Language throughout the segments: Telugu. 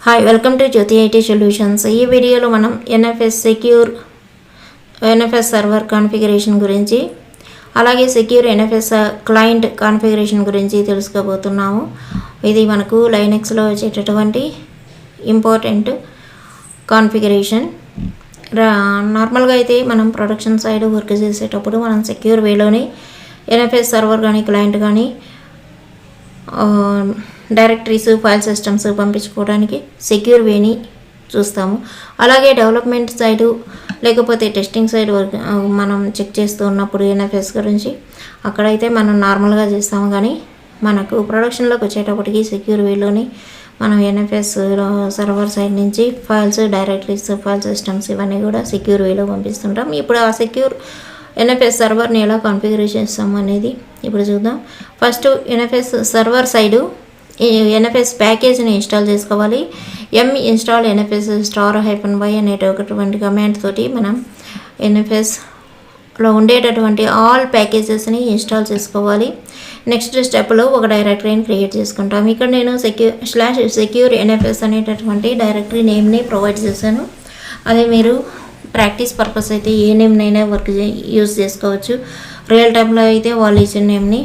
Hi welcome to Jyothi IT solutions. ఈ వీడియోలో మనం ఎన్ఎఫ్ఎస్ సర్వర్ కాన్ఫిగరేషన్ గురించి అలాగే సెక్యూర్ ఎన్ఎఫ్ఎస్ క్లయింట్ కాన్ఫిగరేషన్ గురించి తెలుసుకోబోతున్నాము. ఇది మనకు లైనక్స్లో వచ్చేటటువంటి ఇంపార్టెంట్ కాన్ఫిగరేషన్. నార్మల్గా అయితే మనం ప్రొడక్షన్ సైడ్ వర్క్ చేసేటప్పుడు మనం సెక్యూర్ వేలోని ఎన్ఎఫ్ఎస్ సర్వర్ కానీ క్లయింట్ కానీ డైరెక్టరీస్ ఫైల్ సిస్టమ్స్ పంపించుకోవడానికి సెక్యూర్ వేని చూస్తాము. అలాగే డెవలప్మెంట్ సైడు లేకపోతే టెస్టింగ్ సైడ్ వర్క్ మనం చెక్ చేస్తూ ఉన్నప్పుడు ఎన్ఎఫ్ఎస్ గురించి అక్కడైతే మనం నార్మల్గా చేస్తాము. కానీ మనకు ప్రొడక్షన్లోకి వచ్చేటప్పటికి సెక్యూర్ వేలోని మనం ఎన్ఎఫ్ఎస్ సర్వర్ సైడ్ నుంచి ఫైల్స్ డైరెక్టరీస్ ఫైల్ సిస్టమ్స్ ఇవన్నీ కూడా సెక్యూర్ వేలో పంపిస్తుంటాం. ఇప్పుడు ఆ సెక్యూర్ ఎన్ఎఫ్ఎస్ సర్వర్ని ఎలా కాన్ఫిగరేషన్ చేస్తాము అనేది ఇప్పుడు చూద్దాం. First NFS server side NFS ప్యాకేజ్ని ఇన్స్టాల్ చేసుకోవాలి. ఇన్స్టాల్ ఎన్ఎఫ్ఎస్ *-y అనేటటువంటి కమాండ్ తోటి మనం ఎన్ఎఫ్ఎస్లో ఉండేటటువంటి ఆల్ ప్యాకేజెస్ని ఇన్స్టాల్ చేసుకోవాలి. నెక్స్ట్ స్టెప్లో ఒక డైరెక్టరీని క్రియేట్ చేసుకుంటాం. ఇక్కడ నేను సెక్యూర్ ఎన్ఎఫ్ఎస్ అనేటటువంటి డైరెక్టరీ నేమ్ని ప్రొవైడ్ చేశాను. అదే మీరు ప్రాక్టీస్ పర్పస్ అయితే ఏ నేమ్నైనా యూజ్ చేసుకోవచ్చు. రియల్ టైంలో అయితే వాళ్ళు ఇచ్చిన నేమ్ని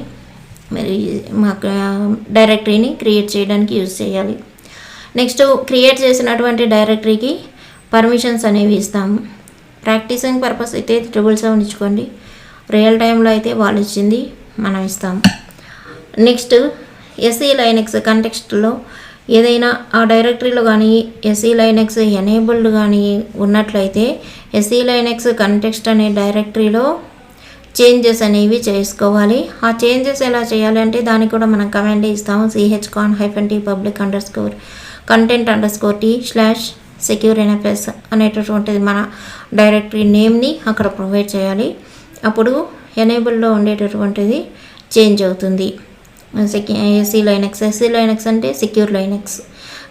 మరి మాకు డైరెక్టరీని క్రియేట్ చేయడానికి యూజ్ చేయాలి. నెక్స్ట్ క్రియేట్ చేసినటువంటి డైరెక్టరీకి పర్మిషన్స్ అనేవి ఇస్తాము. ప్రాక్టీసింగ్ పర్పస్ అయితే 777 ఇచ్చుకోండి. రియల్ టైంలో అయితే వాళ్ళు ఇచ్చింది మనం ఇస్తాము. నెక్స్ట్ ఎస్ఈ లైనక్స్ కంటెక్స్ట్లో ఏదైనా ఆ డైరెక్టరీలో కానీ ఎస్ఈ లైనక్స్ ఎనేబుల్డ్ కానీ ఉన్నట్లయితే ఎస్ఈ లైనక్స్ కంటెక్స్ట్ అనే డైరెక్టరీలో చేంజెస్ అనేవి చేసుకోవాలి. ఆ చేంజెస్ ఎలా చేయాలి అంటే దానికి కూడా మనం కమాండ్ ఇస్తాము. chcon-t public _content_t/secure NFS అనేటటువంటిది మన డైరెక్టరీ నేమ్ని అక్కడ ప్రొవైడ్ చేయాలి. అప్పుడు ఎనేబుల్లో ఉండేటటువంటిది చేంజ్ అవుతుంది. ఎస్ఈ లైనక్స్ అంటే సెక్యూర్ లైనక్స్,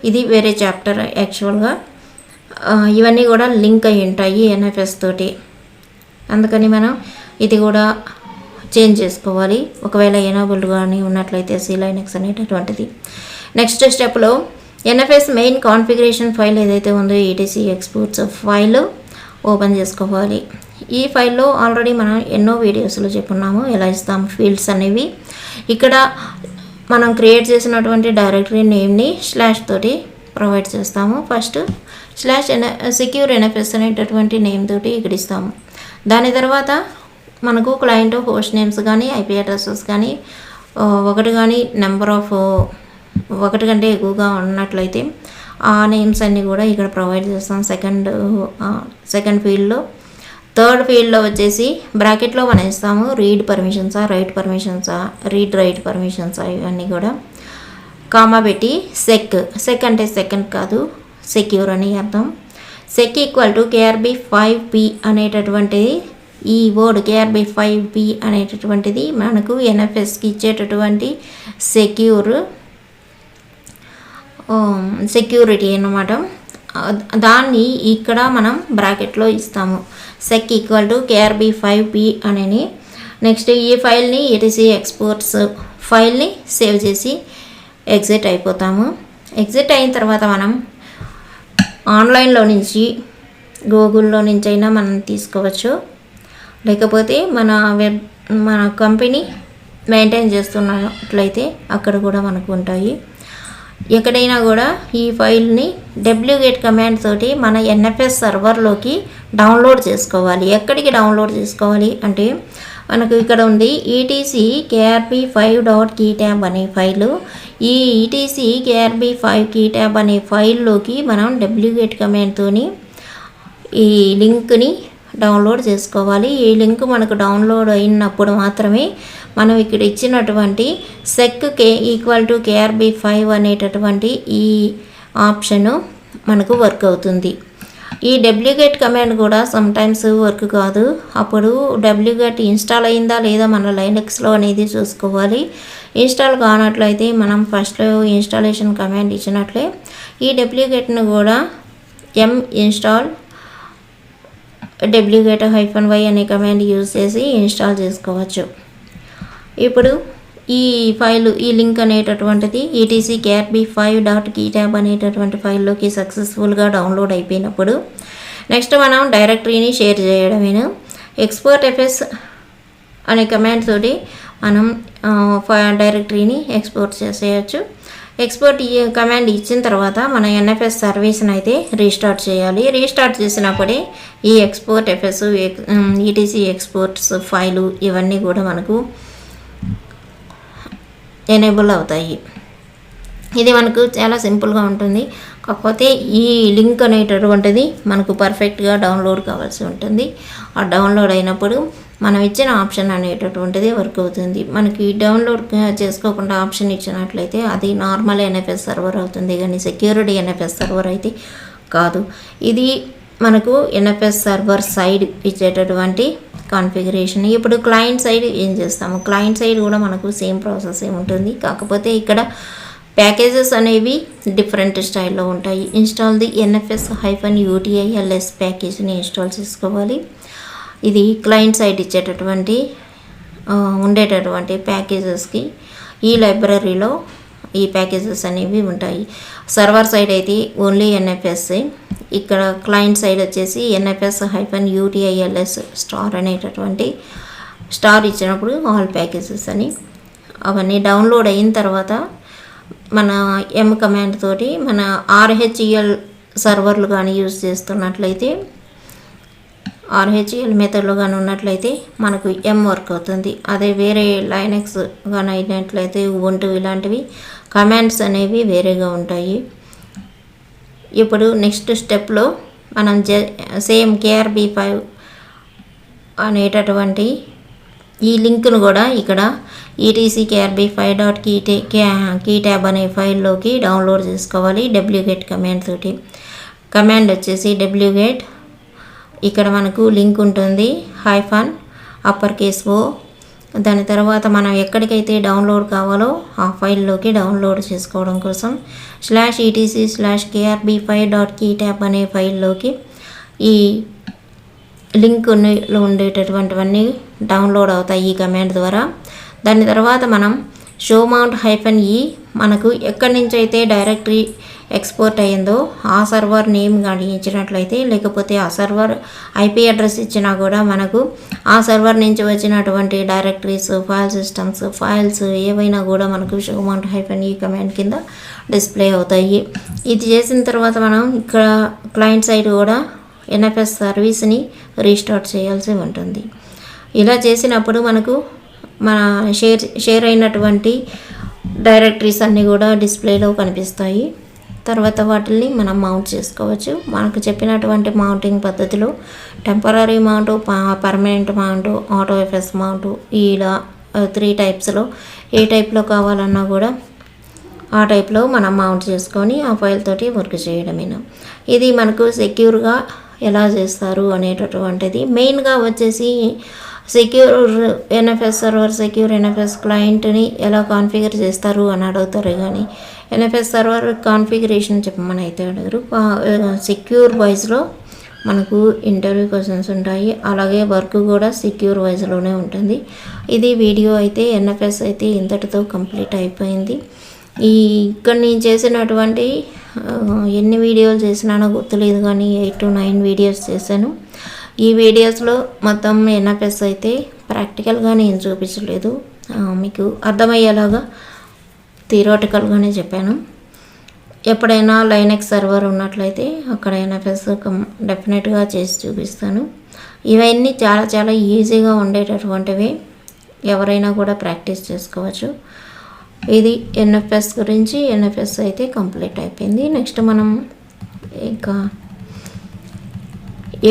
ఇది వేరే చాప్టర్ యాక్చువల్గా. ఇవన్నీ కూడా లింక్ అయి ఉంటాయి ఎన్ఎఫ్ఎస్ తోటి, అందుకని మనం ఇది కూడా చేంజ్ చేసుకోవాలి ఒకవేళ ఎనేబుల్డ్ కానీ ఉన్నట్లయితే ఎస్ఈ లైనక్స్ అనేటటువంటిది. నెక్స్ట్ స్టెప్లో ఎన్ఎఫ్ఎస్ మెయిన్ కాన్ఫిగరేషన్ ఫైల్ ఏదైతే ఉందో ఈటీసీ ఎక్స్పోర్ట్స్ ఫైల్ ఓపెన్ చేసుకోవాలి. ఈ ఫైల్లో ఆల్రెడీ మనం ఎన్నో వీడియోస్లో చెప్పున్నాము ఎలా ఇస్తాం ఫీల్డ్స్ అనేవి. ఇక్కడ మనం క్రియేట్ చేసినటువంటి డైరెక్టరీ నేమ్ని స్లాష్ తోటి ప్రొవైడ్ చేస్తాము. ఫస్ట్ సెక్యూర్ ఎన్ఎఫ్ఎస్ అనేటటువంటి నేమ్ తోటి ఇక్కడ ఇస్తాము. దాని తర్వాత మనకు క్లయింట్ హోస్ట్ నేమ్స్ కానీ ఐపీ అడ్రసెస్ కానీ ఒకటి కానీ నెంబర్ ఆఫ్ ఒకటి కంటే ఎక్కువగా ఉన్నట్లయితే ఆ నేమ్స్ అన్నీ కూడా ఇక్కడ ప్రొవైడ్ చేస్తాం సెకండ్ ఫీల్డ్లో. థర్డ్ ఫీల్డ్లో వచ్చేసి బ్రాకెట్లో మనం ఇస్తాము రీడ్ పర్మిషన్సా రైట్ పర్మిషన్సా ఇవన్నీ కూడా కామా పెట్టి సెక్ అంటే సెకండ్ కాదు సెక్యూర్ అని అర్థం. సెక్ =krb5p అనేటటువంటిది ఈ వర్డ్ krb5p అనేటటువంటిది మనకు ఎన్ఎఫ్ఎస్కి ఇచ్చేటటువంటి సెక్యూరిటీ అన్నమాట. దాన్ని ఇక్కడ మనం బ్రాకెట్లో ఇస్తాము సెక్ =krb5p అని. నెక్స్ట్ ఈ ఫైల్ని ఈటీసీ ఎక్స్పోర్ట్స్ ఫైల్ని సేవ్ చేసి ఎగ్జిట్ అయిపోతాము. ఎగ్జిట్ అయిన తర్వాత మనం ఆన్లైన్లో నుంచి గూగుల్లో నుంచి అయినా మనం తీసుకోవచ్చు, లేకపోతే మన కంపెనీ మెయింటైన్ చేస్తున్నట్లయితే అక్కడ కూడా మనకు ఉంటాయి. ఎక్కడైనా కూడా ఈ ఫైల్ని wget కమాండ్ తోటి మన ఎన్ఎఫ్ఎస్ సర్వర్లోకి డౌన్లోడ్ చేసుకోవాలి. ఎక్కడికి డౌన్లోడ్ చేసుకోవాలి అంటే మనకు ఇక్కడ ఉంది etc/krb5.keytab అనే ఫైలు. ఈ etc/krb5.keytab అనే ఫైల్లోకి మనం wget కమాండ్తోని ఈ లింక్ని డౌన్లోడ్ చేసుకోవాలి. ఈ లింక్ మనకు డౌన్లోడ్ అయినప్పుడు మాత్రమే మనం ఇక్కడ ఇచ్చినటువంటి సెక్ =krb5 అనేటటువంటి ఈ ఆప్షను మనకు వర్క్ అవుతుంది. ఈ wget కమాండ్ కూడా సమ్టైమ్స్ వర్క్ కాదు. అప్పుడు wget ఇన్స్టాల్ అయిందా లేదా మన లైనక్స్లో అనేది చూసుకోవాలి. ఇన్స్టాల్ కానట్లయితే మనం ఫస్ట్లో ఇన్స్టాలేషన్ కమాండ్ ఇచ్చినట్లే ఈ wgetను కూడా install wget-y అనే కమాండ్ యూజ్ చేసి ఇన్స్టాల్ చేసుకోవచ్చు. ఇప్పుడు ఈ ఫైల్ ఈ లింక్ అనేటటువంటిది etc.carb5.keytab అనేటటువంటి ఫైల్లోకి సక్సెస్ఫుల్గా డౌన్లోడ్ అయిపోయినప్పుడు నెక్స్ట్ మనం డైరెక్టరీని షేర్ చేయడమేను. ఎక్స్పోర్ట్ ఎఫ్ఎస్ అనే కమాండ్ తోటి మనం డైరెక్టరీని ఎక్స్పోర్ట్ చేసేయచ్చు. ఎక్స్పోర్ట్ కమాండ్ ఇచ్చిన తర్వాత మన NFS సర్వీస్ని అయితే రీస్టార్ట్ చేయాలి. రీస్టార్ట్ చేసినప్పుడే ఈ export FS ETC exports file ఇవన్నీ కూడా మనకు ఎనేబుల్ అవుతాయి. ఇది మనకు చాలా సింపుల్గా ఉంటుంది. కాకపోతే ఈ లింక్ అనేటటువంటిది మనకు పర్ఫెక్ట్గా డౌన్లోడ్ కావాల్సి ఉంటుంది. ఆ డౌన్లోడ్ అయినప్పుడు మనం ఇచ్చిన ఆప్షన్ అనేటటువంటిది వర్క్ అవుతుంది. మనకి డౌన్లోడ్ చేసుకోకుండా ఆప్షన్ ఇచ్చినట్లయితే అది నార్మల్ NFS సర్వర్ అవుతుంది, కానీ సెక్యూరిటీ NFS సర్వర్ అయితే కాదు. ఇది మనకు NFS సర్వర్ సైడ్ ఇచ్చేటటువంటి కాన్ఫిగరేషన్. ఇప్పుడు క్లయింట్ సైడ్ ఏం చేస్తాము, క్లయింట్ సైడ్ కూడా మనకు సేమ్ ప్రాసెస్ ఉంటుంది. కాకపోతే ఇక్కడ ప్యాకేజెస్ అనేవి డిఫరెంట్ స్టైల్లో ఉంటాయి. ఇన్స్టాల్ ది NFS-UTILS ప్యాకేజ్ని ఇన్స్టాల్ చేసుకోవాలి. ఇది క్లయింట్ సైడ్ ఇచ్చేటటువంటి ఉండేటటువంటి ప్యాకేజెస్కి ఈ లైబ్రరీలో ఈ ప్యాకేజెస్ అనేవి ఉంటాయి. సర్వర్ సైడ్ అయితే ఓన్లీ NFS, ఇక్కడ క్లయింట్ సైడ్ వచ్చేసి NFS-UTILS స్టార్ అనేటటువంటి స్టార్ ఇచ్చినప్పుడు ఆల్ ప్యాకేజెస్ అని. అవన్నీ డౌన్లోడ్ అయిన తర్వాత మన M కమాండ్ తోటి మన RHEL సర్వర్లు కానీ యూజ్ చేస్తున్నట్లయితే RHEL మెథడ్లో కానీ ఉన్నట్లయితే మనకు M వర్క్ అవుతుంది. అదే వేరే లైనక్స్ కానీ అయినట్లయితే ubuntu ఇలాంటివి కమాండ్స్ అనేవి వేరేగా ఉంటాయి. ఇప్పుడు నెక్స్ట్ స్టెప్లో మనం సేమ్ KRB5 అనేటటువంటి ఈ లింక్ను కూడా ఇక్కడ etc.carb5.keytab అనే ఫైల్లోకి డౌన్లోడ్ చేసుకోవాలి wget కమాండ్ తోటి. కమాండ్ వచ్చేసి wget, ఇక్కడ మనకు లింక్ ఉంటుంది -uppercase O, దాని తర్వాత మనం ఎక్కడికైతే డౌన్లోడ్ కావాలో ఆ ఫైల్లోకి డౌన్లోడ్ చేసుకోవడం కోసం /etc/carb5.keytab అనే ఫైల్లోకి ఈ లింక్లో ఉండేటటువంటివన్నీ డౌన్లోడ్ అవుతాయి ఈ కమాండ్ ద్వారా. దాని తర్వాత మనం షో మౌంట్ -e మనకు ఎక్కడి నుంచి అయితే డైరెక్టరీ ఎక్స్పోర్ట్ అయ్యిందో ఆ సర్వర్ నేమ్ కానీ ఇచ్చినట్లయితే, లేకపోతే ఆ సర్వర్ IP అడ్రస్ ఇచ్చినా కూడా మనకు ఆ సర్వర్ నుంచి వచ్చినటువంటి డైరెక్టరీస్, ఫైల్ సిస్టమ్స్, ఫైల్స్ ఏవైనా కూడా మనకు షో మౌంట్ -e కమాండ్ కింద డిస్ప్లే అవుతాయి. ఇది చేసిన తర్వాత మనం ఇక్కడ క్లయింట్ సైడ్ కూడా NFS సర్వీస్ని రీస్టార్ట్ చేయాల్సి ఉంటుంది. ఇలా చేసినప్పుడు మనకు మన షేర్ అయినటువంటి డైరెక్టరీస్ అన్నీ కూడా డిస్ప్లేలో కనిపిస్తాయి. తర్వాత వాటిని మనం మౌంట్ చేసుకోవచ్చు. మనకు చెప్పినటువంటి మౌంటింగ్ పద్ధతిలో temporary mount, permanent mount, autofs mount, ఇలా 3 టైప్స్లో ఏ టైప్లో కావాలన్నా కూడా ఆ టైప్లో మనం మౌంట్ చేసుకొని ఆ ఫైల్ తోటి వర్క్ చేయడమేనా. ఇది మనకు సెక్యూర్గా ఎలా చేస్తారు అనేటటువంటిది మెయిన్గా వచ్చేసి secure NFS server, secure NFS క్లయింట్ని ఎలా కాన్ఫిగర్ చేస్తారు అని అడుగుతారు, కానీ NFS సర్వర్ కాన్ఫిగరేషన్ చెప్పమని అయితే అడగరు. సెక్యూర్ వైజ్లో మనకు ఇంటర్వ్యూ క్వశ్చన్స్ ఉంటాయి, అలాగే వర్క్ కూడా సెక్యూర్ వైజ్లోనే ఉంటుంది. ఇది వీడియో అయితే NFS అయితే ఇంతటితో కంప్లీట్ అయిపోయింది. ఇక్కడ నేను చేసినటువంటి ఎన్ని వీడియోలు చేసినానో గుర్తులేదు, కానీ 8 to 9 వీడియోస్ చేశాను. ఈ వీడియోస్లో మొత్తం NFS అయితే ప్రాక్టికల్గా నేను చూపించలేదు, మీకు అర్థమయ్యేలాగా థియరాటికల్గానే చెప్పాను. ఎప్పుడైనా లైనక్స్ సర్వర్ ఉన్నట్లయితే అక్కడ NFS డెఫినెట్గా చేసి చూపిస్తాను. ఇవన్నీ చాలా చాలా ఈజీగా ఉండేటటువంటివి, ఎవరైనా కూడా ప్రాక్టీస్ చేసుకోవచ్చు. ఇది NFS గురించి. NFS అయితే కంప్లీట్ అయిపోయింది. నెక్స్ట్ మనం ఇంకా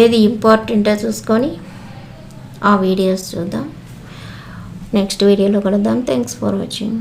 ఏది ఇంపార్టెంటో చూసుకొని ఆ వీడియోస్ చూద్దాం. నెక్స్ట్ వీడియోలో కలుద్దాం. Thanks for watching.